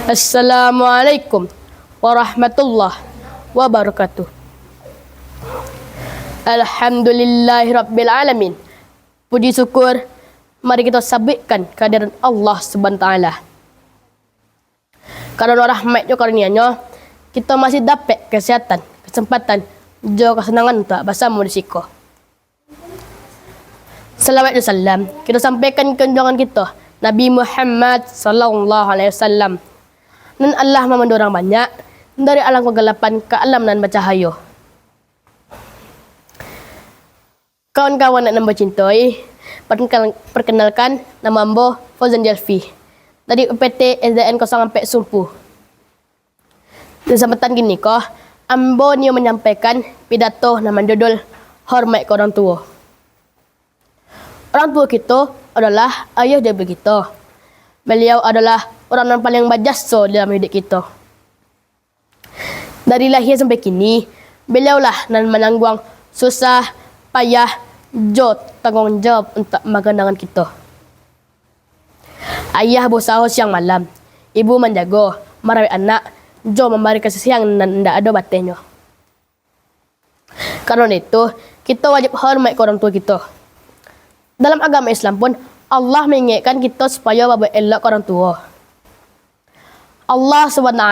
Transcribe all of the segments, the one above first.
Assalamualaikum warahmatullahi wabarakatuh. Alhamdulillahirabbil alamin. Puji syukur mari kita sabitkan kehadiran Allah Subhanahu wa taala. Karena rahmatnya karunia-Nya kita masih dapat kesehatan, kesempatan, juga kesenangan untuk bersama di siko. Salawat dan salam kita sampaikan ke junjungan kita Nabi Muhammad sallallahu alaihi wasallam. Dan Allah memandu orang banyak dari alam kegelapan ke alam nan bercahaya. Kawan-kawan nak nambah cintai, perkenalkan nama ambo Fauzan Jalfi dari UPT SDN 04 Sumpu. Di kesempatan gini kok, ambo ni menyampaikan pidato nama judul Hormat ke Orang Tua. Orang tua kita adalah ayah dan ibu kita. Beliau adalah orang yang paling berjasa dalam hidup kita. Dari lahir sampai kini, beliaulah yang menanggung susah, payah, tanggungjawab untuk makanan kita. Ayah berusaha siang malam, ibu menjaga, merawat anak, memberi kasih sayang dan tidak ada batinnya. Karena itu, kita wajib hormat ke orang tua kita. Dalam agama Islam pun, Allah mengingatkan kita supaya berelok ke orang tua. Allah SWT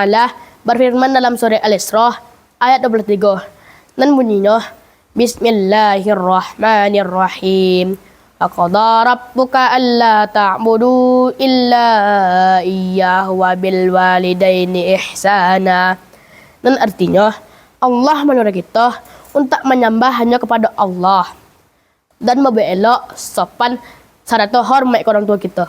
berfirman dalam surah Al-Isra ayat 23 dan bunyinya Bismillahirrahmanirrahim. Aqada rabbuka alla ta'budu illa iyyahu wa bil walidaini ihsana. Dan artinya Allah menyuruh kita untuk menyembah hanya kepada Allah dan berelok sopan serta hormat ke orang tua kita.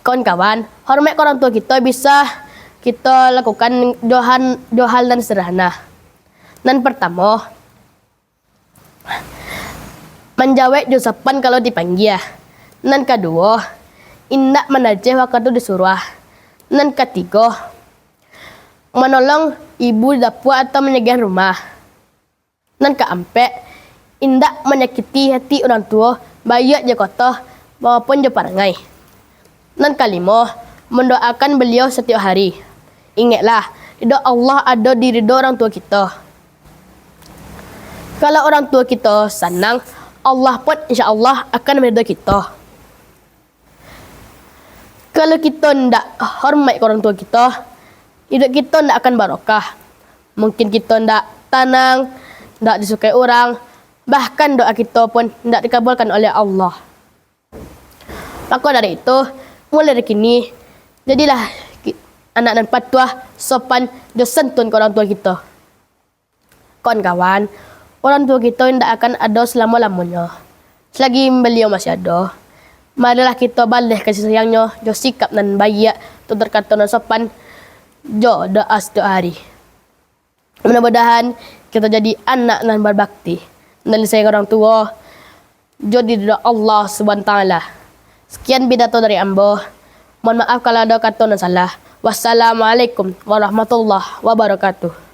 Kawan-kawan, hormat ke orang tua kita bisa kita lakukan dua hal dan sederhana. Dan pertama, menjawab ucapan kalau dipanggil. Dan kedua, indak menajih waktu disuruh. Dan ketiga, menolong ibu di dapur atau menjaga rumah. Dan keempat, indak menyakiti hati orang tua, baik je kata maupun je perangai. Dan kelima, mendoakan beliau setiap hari. Ingatlah, ridha Allah ada di ridha orang tua kita. Kalau orang tua kita senang, Allah pun insya-Allah akan meridai kita. Kalau kita tidak hormat ke orang tua kita, hidup kita tidak akan barokah. Mungkin kita tidak tenang, tidak disukai orang, bahkan doa kita pun tidak dikabulkan oleh Allah. Maka dari itu, mulai dari kini, jadilah anak dan patuah, sopan, dan santun ke orang tua kita. Kawan-kawan, orang tua kita tidak akan ada selama-lamanya. Selagi beliau masih ada, marilah kita balik kasih sayangnya, jo sikap dan baik, tu terkata dan sopan, jo doa setiap hari. Mudah-mudahan kita jadi anak dan berbakti dan sayang orang tua, jo diridha Allah Subhanahu wa taala. Sekian pidato dari ambo. Mohon maaf kalau ada kata dan salah. Wassalamualaikum warahmatullahi wabarakatuh.